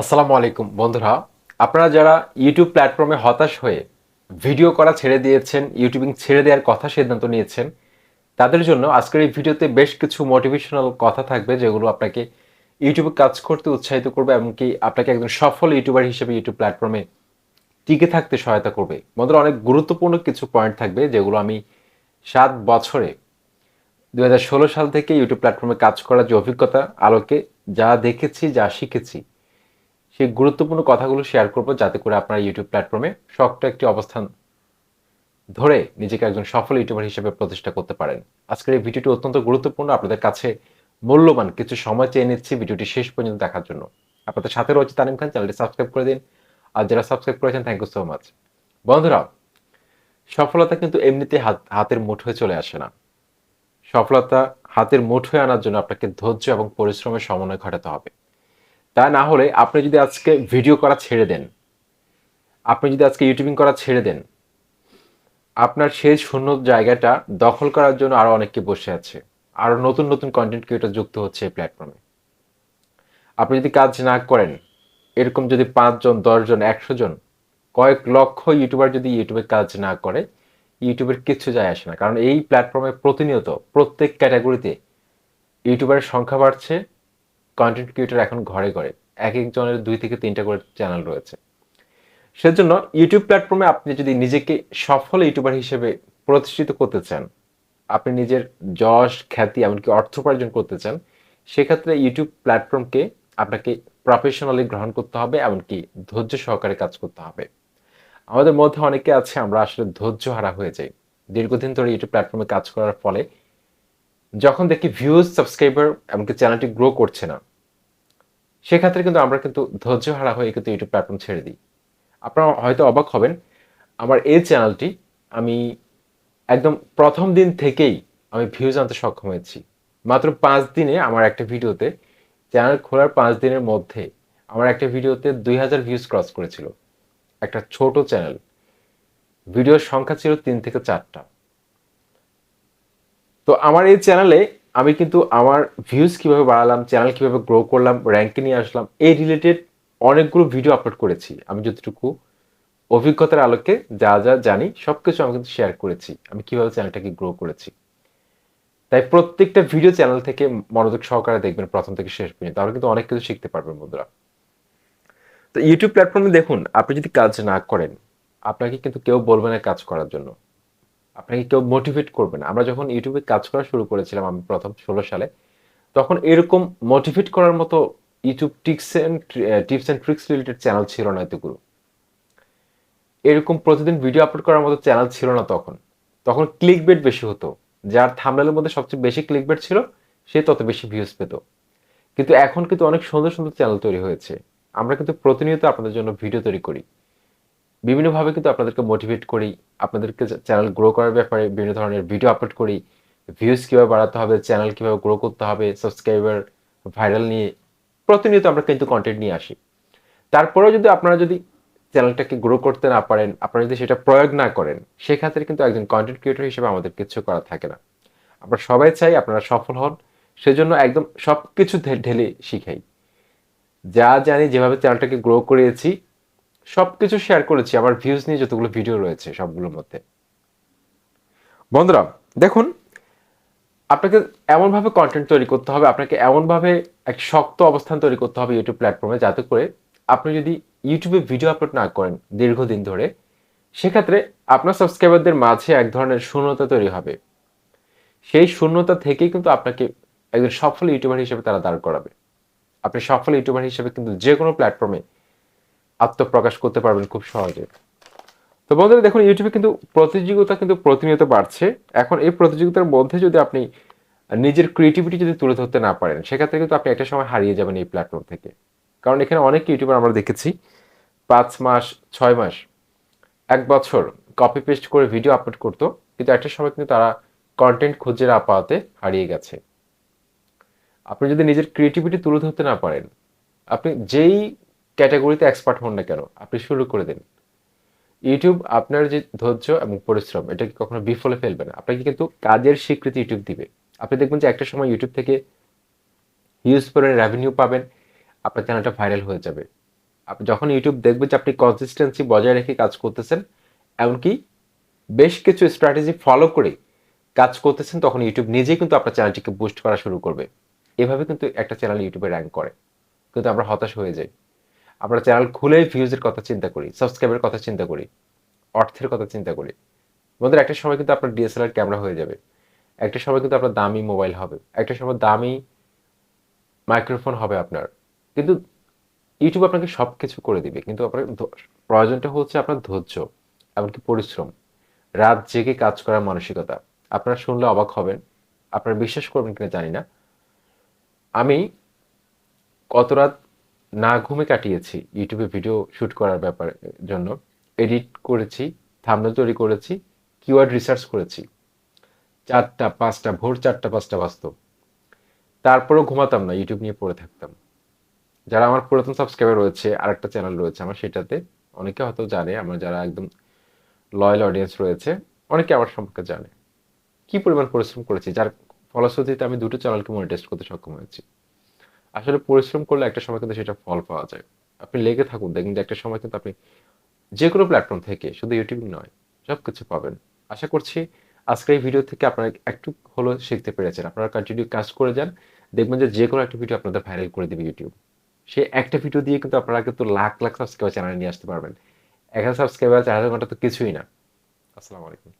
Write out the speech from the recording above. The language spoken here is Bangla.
আসসালামু আলাইকুম বন্ধুরা। আপনারা যারা ইউটিউব প্ল্যাটফর্মে হতাশ হয়ে ভিডিও করা ছেড়ে দিয়েছেন, ইউটিউবিং ছেড়ে দেওয়ার কথা সিদ্ধান্ত নিয়েছেন, তাদের জন্য আজকের এই ভিডিওতে বেশ কিছু মোটিভেশনাল কথা থাকবে যেগুলো আপনাকে ইউটিউবে কাজ করতে উৎসাহিত করবে, এমনকি আপনাকে একজন সফল ইউটিউবার হিসেবে ইউটিউব প্ল্যাটফর্মে টিকে থাকতে সহায়তা করবে। বন্ধুরা, অনেক গুরুত্বপূর্ণ কিছু পয়েন্ট থাকবে যেগুলো আমি 7 বছরে 2016 সাল থেকে ইউটিউব প্ল্যাটফর্মে কাজ করার যে অভিজ্ঞতা আলোকে যা দেখেছি, যা শিখেছি, সেই গুরুত্বপূর্ণ কথাগুলো শেয়ার করব যাতে করে আপনারা ইউটিউব প্ল্যাটফর্মে শক্ত একটি অবস্থান ধরে নিজেকে একজন সফল ইউটিউবার হিসেবে প্রতিষ্ঠা করতে পারেন। আজকের এই ভিডিওটি অত্যন্ত গুরুত্বপূর্ণ। আপনাদের কাছে মূল্যবান কিছু সময় চেয়ে নিচ্ছি ভিডিওটি শেষ পর্যন্ত দেখার জন্য। আপনাদের সাথে রয়েছে তানিম খান। চ্যানেলটি সাবস্ক্রাইব করে দিন, আর যারা সাবস্ক্রাইব করেছেন থ্যাংক ইউ সো মাচ। বন্ধুরা, সফলতা কিন্তু এমনিতে হাতের মুঠোয় চলে আসে না। সফলতা হাতের মুঠোয় আনার জন্য আপনাকে ধৈর্য এবং পরিশ্রমের সমন্বয় ঘটাতে হবে। তা না হলে আপনি যদি আজকে ভিডিও করা ছেড়ে দেন, আপনি যদি আজকে ইউটিউবিং করা ছেড়ে দেন, আপনার সেই শূন্য জায়গাটা দখল করার জন্য আরো অনেকে বসে আছে। আরো নতুন নতুন কন্টেন্ট ক্রিয়েটর যুক্ত হচ্ছে এই প্ল্যাটফর্মে। আপনি যদি কাজ না করেন, এরকম যদি 5 জন, 10 জন, 100 জন, কয়েক লক্ষ ইউটিউবার যদি ইউটিউবে কাজ না করে, ইউটিউবের কিচ্ছু যায় আসে না। কারণ এই প্ল্যাটফর্মে প্রতিনিয়ত প্রত্যেক ক্যাটাগরিতে ইউটিউবারের সংখ্যা বাড়ছে। কন্টেন্ট ক্রিয়েটর এখন ঘরে ঘরে এক একজনের 2 থেকে 3টা করে চ্যানেল রয়েছে। সেজন্য ইউটিউব প্ল্যাটফর্মে আপনি যদি নিজেকে সফল ইউটিউবার হিসেবে প্রতিষ্ঠিত করতে চান, আপনি নিজের যশ, খ্যাতি, এমনকি অর্থ উপার্জন করতে চান, সেক্ষেত্রে ইউটিউব প্ল্যাটফর্মকে আপনাকে প্রফেশনালি গ্রহণ করতে হবে, এমনকি ধৈর্য সহকারে কাজ করতে হবে। আমাদের মধ্যে অনেকে আছে আমরা আসলে ধৈর্য হারা হয়ে যাই। দীর্ঘদিন ধরে ইউটিউব প্ল্যাটফর্মে কাজ করার ফলে যখন দেখি ভিউজ, সাবস্ক্রাইবার, এমনকি চ্যানেলটি গ্রো করছে না, সেক্ষেত্রে কিন্তু আমরা ধৈর্য হারা হয়ে ইউটিউব প্ল্যাটফর্ম ছেড়ে দিই। আপনারা হয়তো অবাক হবেন, আমার এই চ্যানেলটি আমি একদম প্রথম দিন থেকেই আমি ভিউজ আনতে সক্ষম হয়েছি। মাত্র 5 দিনে আমার একটা ভিডিওতে, চ্যানেল খোলার 5 দিনের মধ্যে আমার একটা ভিডিওতে 2000 ভিউজ ক্রস করেছিল। একটা ছোট চ্যানেল, ভিডিওর সংখ্যা ছিল 3 থেকে 4টা। তো আমার এই চ্যানেলে আমি কিন্তু আমার ভিউজ কিভাবে বাড়ালাম, চ্যানেল কিভাবে গ্রো করলাম, র্যাঙ্কে নিয়ে আসলাম, এই রিলেটেড অনেকগুলো ভিডিও আপলোড করেছি। আমি যতটুকু অভিজ্ঞতার আলোকে যা যা জানি সবকিছু আমি কিন্তু শেয়ার করেছি, আমি কিভাবে চ্যানেলটাকে গ্রো করেছি। তাই প্রত্যেকটা ভিডিও চ্যানেল থেকে মনোযোগ সহকারে দেখবেন প্রথম থেকে শেষ পর্যন্ত, তাহলে কিন্তু অনেক কিছু শিখতে পারবেন বন্ধুরা। তো ইউটিউব প্ল্যাটফর্মে দেখুন, আপনি যদি কাজ না করেন, আপনাকে কিন্তু কেউ বলবে না কাজ করার জন্য, আপনাকে কেউ মোটিভেট করবে না। আমরা যখন ইউটিউবে কাজ করা শুরু করেছিলাম, আমি প্রথম 16 সালে, তখন এরকম মোটিভেট করার মতো YouTube tips and tricks related channel ছিল না এতগুলো। এরকম প্রতিদিন ভিডিও আপলোড করার মতো চ্যানেল ছিল না তখন। তখন ক্লিকবেট বেশি হতো। যার থাম্বনেলের মধ্যে সবচেয়ে বেশি ক্লিকবেট ছিল, সে তত বেশি ভিউজ পেত। কিন্তু এখন কিন্তু অনেক সুন্দর সুন্দর চ্যানেল তৈরি হয়েছে। আমরা কিন্তু প্রতিনিয়ত আপনাদের জন্য ভিডিও তৈরি করি। বিভিন্নভাবে কিন্তু আপনাদেরকে মোটিভেট করি। আপনাদেরকে চ্যানেল গ্রো করার ব্যাপারে বিভিন্ন ধরনের ভিডিও আপলোড করি। ভিউজ কিভাবে বাড়াতে হবে, চ্যানেল কিভাবে গ্রো করতে হবে, সাবস্ক্রাইবার ভাইরাল নিয়ে প্রতিনিয়ত আমরা কিন্তু কন্টেন্ট নিয়ে আসি। তারপরেও যদি আপনারা চ্যানেলটাকে গ্রো করতে না পারেন, আপনারা যদি সেটা প্রয়োগ না করেন, সেক্ষেত্রে কিন্তু একজন কন্টেন্ট ক্রিয়েটর হিসেবে আমাদের কিছু করা থাকে না। আমরা সবাই চাই আপনারা সফল হন। সেজন্য একদম সবকিছু ঢেলে শিখাই। যা জানি, যেভাবে চ্যানেলটাকে গ্রো করিয়েছি, সবকিছু শেয়ার করেছি। আমার ভিউজ নিয়ে যতগুলো ভিডিও রয়েছে সবগুলোর মধ্যে। বন্ধুরা দেখুন, আপনাকে এমনভাবে কন্টেন্ট তৈরি করতে হবে, আপনাকে এমনভাবে এক শক্ত অবস্থান তৈরি করতে হবে ইউটিউব প্ল্যাটফর্মে, যাতে করে আপনি যদি ইউটিউবে ভিডিও আপলোড না করেন দীর্ঘদিন ধরে, সেক্ষেত্রে আপনার সাবস্ক্রাইবারদের মাঝে এক ধরনের শূন্যতা তৈরি হবে। সেই শূন্যতা থেকেই কিন্তু আপনাকে একজন সফল ইউটিউবার হিসেবে তারা দাঁড় করাবে। আপনি সফল ইউটিউবার হিসেবে কিন্তু যে কোনো প্ল্যাটফর্মে আত্মপ্রকাশ করতে পারবেন খুব সহজে। তো বন্ধুরা দেখুন, ইউটিউবে কিন্তু প্রতিযোগিতা কিন্তু প্রতিনিয়ত বাড়ছে। এখন এই প্রতিযোগিতার মধ্যে যদি আপনি নিজের ক্রিয়েটিভিটি যদি তুলে ধরতে না পারেন, সেক্ষেত্রে কিন্তু আপনি একটা সময় হারিয়ে যাবেন এই প্ল্যাটফর্ম থেকে। কারণ এখানে অনেক ইউটিউবার আমরা দেখেছি 5 মাস, 6 মাস, 1 বছর কপি পেস্ট করে ভিডিও আপলোড করতো, কিন্তু একটা সময় কিন্তু তারা কন্টেন্ট খুঁজে না পাওয়াতে হারিয়ে গেছে। আপনি যদি নিজের ক্রিয়েটিভিটি তুলে ধরতে না পারেন, আপনি যেই ক্যাটাগরিতে এক্সপার্ট হন না কেন, আপনি শুরু করে দিন। ইউটিউব আপনার যে ধৈর্য এবং পরিশ্রম, এটাকে কখনো বিফলে ফেলবে না। আপনাকে কিন্তু কাজের স্বীকৃতি ইউটিউব দিবে। আপনি দেখবেন যে একটা সময় ইউটিউব থেকে হিউজ পরিমাণে রেভিনিউ পাবেন, আপনার চ্যানেলটা ভাইরাল হয়ে যাবে। যখন ইউটিউব দেখবে যে আপনি কনসিস্টেন্সি বজায় রেখে কাজ করতেছেন, এমনকি বেশ কিছু স্ট্র্যাটেজি ফলো করে কাজ করতেছেন, তখন ইউটিউব নিজেই কিন্তু আপনার চ্যানেলটিকে বুস্ট করা শুরু করবে। এভাবে কিন্তু একটা চ্যানেল ইউটিউবে র্যাঙ্ক করে। কিন্তু আমরা হতাশ হয়ে যাই। আমরা চ্যানেল খুলেই ভিউজের কথা চিন্তা করি, সাবস্ক্রাইবের কথা চিন্তা করি, অর্থের কথা চিন্তা করি। বন্ধুরা, একটা সময় কিন্তু আপনার ডিএসএলআর ক্যামেরা হয়ে যাবে। একটা সময় কিন্তু আপনার দামি মোবাইল হবে। একটা সময় দামি মাইক্রোফোন হবে আপনার। কিন্তু ইউটিউব আপনাকে সবকিছু করে দিবে। কিন্তু আপনার প্রয়োজনটা হচ্ছে আপনার ধৈর্য, এমনকি পরিশ্রম, রাত জেগে কাজ করার মানসিকতা। আপনারা শুনলে অবাক হবেন। আপনারা বিশ্বাস করবেন কিনা জানি না। আমি কত রাত না ঘুমে কাটিয়েছি ইউটিউবে ভিডিও শুট করার জন্য। এডিট করেছি, থাম্বনেল তৈরি করেছি, কিওয়ার্ড রিসার্চ করেছি। ৪টা ৫টা ভোর ৪টা ৫টা বাজতো। তারপরেও ঘুমাতাম না, ইউটিউব নিয়ে পড়ে থাকতাম। যারা আমার পুরাতন সাবস্ক্রাইবার রয়েছে, আরেকটা চ্যানেল রয়েছে আমার সেটাতে, অনেকে হয়তো জানে, আমার যারা একদম লয়াল অডিয়েন্স রয়েছে, অনেকে আমার সম্পর্কে জানে কি পরিমাণ পরিশ্রম করেছি, যার ফলশ্রুতিতে আমি ২টো চ্যানেলকে মনিটাইজ করতে সক্ষম হয়েছি। আসলে পরিশ্রম করলে একটা সময় কিন্তু সেটা ফল পাওয়া যায়। আপনি লেগে থাকুন, দেখবেন যে একটা সময় কিন্তু আপনি যে কোনো প্ল্যাটফর্ম থেকে, শুধু ইউটিউব নয়, সবকিছু পাবেন। আশা করছি আজকের এই ভিডিও থেকে আপনারা একটু হলেও শিখতে পেরেছেন। আপনারা কন্টিনিউ কাজ করে যান, দেখবেন যে যে কোনো একটা ভিডিও আপনাদের ভাইরাল করে দিবে ইউটিউব। সেই একটা ভিডিও দিয়ে কিন্তু আপনারা কিন্তু লাখ লাখ সাবস্ক্রাইবার চ্যানেলে নিয়ে আসতে পারবেন। ১,০০০ সাবস্ক্রাইবার ৪,০০০ ঘন্টা তো কিছুই না। আসসালামু আলাইকুম।